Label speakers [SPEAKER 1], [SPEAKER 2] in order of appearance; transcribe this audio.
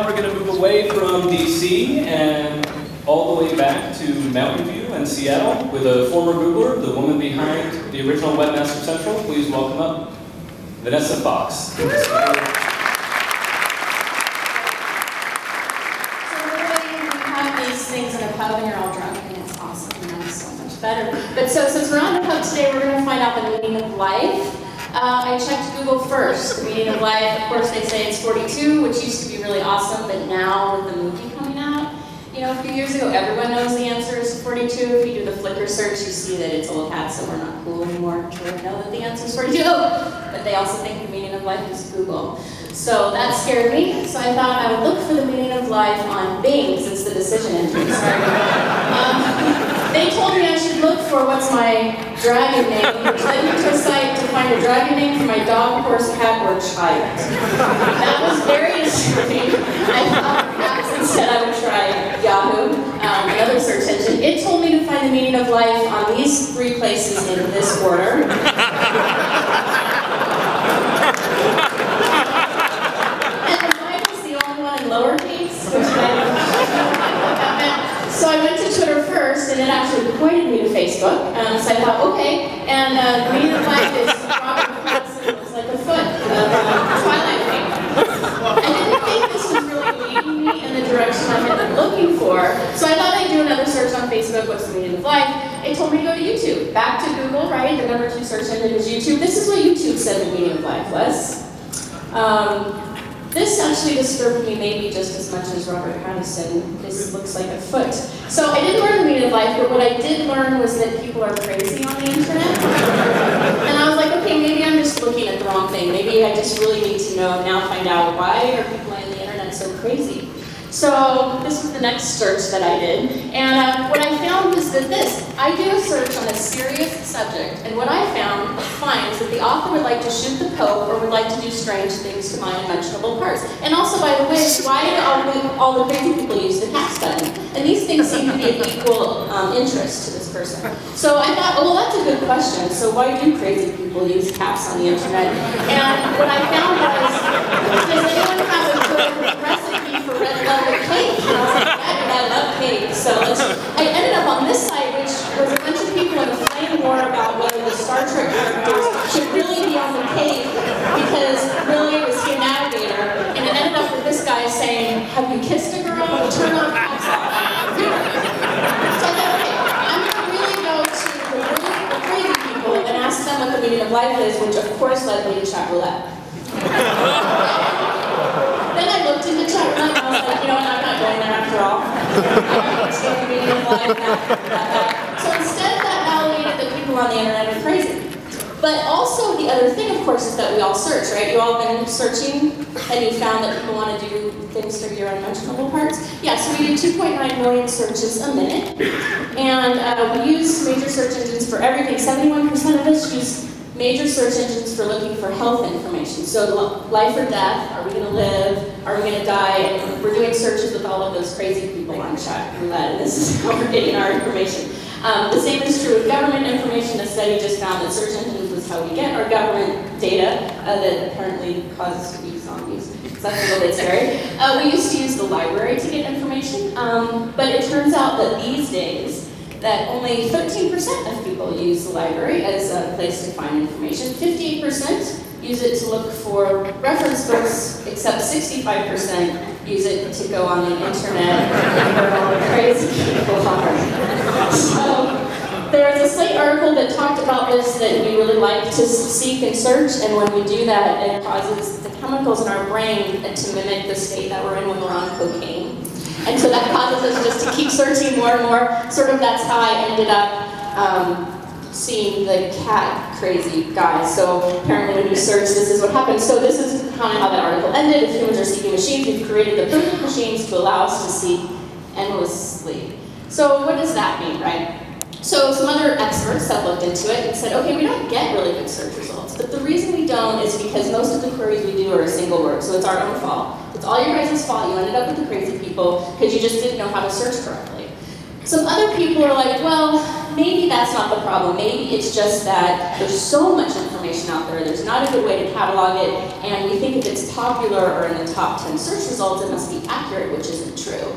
[SPEAKER 1] now we're going to move away from DC and all the way back to Mountain View and Seattle with a former Googler, the woman behind the original Webmaster Central. Please welcome up Vanessa Fox.
[SPEAKER 2] So everybody, we have these things in a pub and you're all drunk and it's awesome and that's so much better. But so since we're on the pub today, we're going to find out the meaning of life. I checked Google first. The meaning of life, of course, they say it's 42, which used to be really awesome, but now with the movie coming out, you know, a few years ago, everyone knows the answer is 42. If you do the Flickr search, you see that it's old hat, so we're not cool anymore to know that the answer is 42. But they also think the meaning of life is Google. So that scared me, so I thought I would look for the meaning of life on Bing, since the decision engine started. They told me I should look for what's my dragon name, which led me to a site to find a dragon name for my dog, horse, cat, or child. That was very disturbing. I thought perhaps instead I would try Yahoo, another search engine. It told me to find the meaning of life on these three places in this order. And life was the only one in lowercase, which I don't know what that meant. So I went to Twitter first, and it actually pointed me to Facebook. So I thought, okay, and the meaning of life is Robert Pattinson looks like a foot of Twilight thing. I didn't think this was really leading me in the direction I had been looking for, so I thought I'd do another search on Facebook, what's the meaning of life? It told me to go to YouTube. Back to Google, right? The number 2 search engine is YouTube. This is what YouTube said the meaning of life was. This actually disturbed me maybe just as much as Robert Pattinson. This looks like a foot. So I didn't learn the meaning of life, but what I did learn was that people are crazy on the internet. And I was like, okay, maybe I'm just looking at the wrong thing. Maybe I just really need to know, now find out why are people on the internet so crazy. So this was the next search that I did. And what I found was that I did a search on a serious subject, and what I finds that the author would like to shoot the Pope or would like to do strange things to my unmentionable parts. And also, by the way, why do all the crazy people use the caps button? And these things seem to be of equal interest to this person. So I thought, oh, well, that's a good question. So why do crazy people use caps on the internet? And what I found was, does anyone have a good recipe for red velvet cake? And I was like, I love cake. So I ended up on this site, which was a bunch of people in a flame war about whether the Star Trek characters should really be on the cake because really it was your navigator. And it ended up with this guy saying, have you kissed a girl? Turn on caps off. So I thought, okay, I'm going to really go to the crazy people and ask them what the meaning of life is, which of course led me to chat roulette. Then I looked into chat roulette and I was like, you know what, I'm not going there after all. I don't understand the meaning of life. So instead that validated that people on the internet are crazy. But also the other thing, of course, is that we all search, right? You all been searching and you found that people want to do things for your unmentionable parts? Yeah, so we do 2.9 million searches a minute. And we use major search engines for everything. 71% of us use major search engines for looking for health information. So life or death, are we going to live, are we going to die? And we're doing searches with all of those crazy people on chat roulette, and this is how we're getting our information. The same is true with government information. A study just found that search engines was how we get our government data that apparently causes us to be zombies. So that's a little bit scary. We used to use the library to get information, but it turns out that these days, that only 13% of people use the library as a place to find information. 58% use it to look for reference books, except 65% use it to go on the internet where all the crazy people are. So there was a Slate article that talked about this, that we really like to seek and search, and when we do that, it causes the chemicals in our brain to mimic the state that we're in when we're on cocaine. And so that causes us just to keep searching more and more. Sort of that's how I ended up seeing the cat crazy guys. So apparently when you search, this is what happens. So this is kind of how that article ended. If humans are seeking machines, we've created the perfect machines to allow us to seek endlessly. So what does that mean, right? So some other experts have looked into it and said, okay, we don't get really good search results. But the reason we don't is because most of the queries we do are a single word. So it's our own fault. It's all your guys' fault. You ended up with the crazy people because you just didn't know how to search correctly. Some other people are like, well, maybe that's not the problem. Maybe it's just that there's so much information out there, there's not a good way to catalog it, and we think if it's popular or in the top 10 search results, it must be accurate, which isn't true.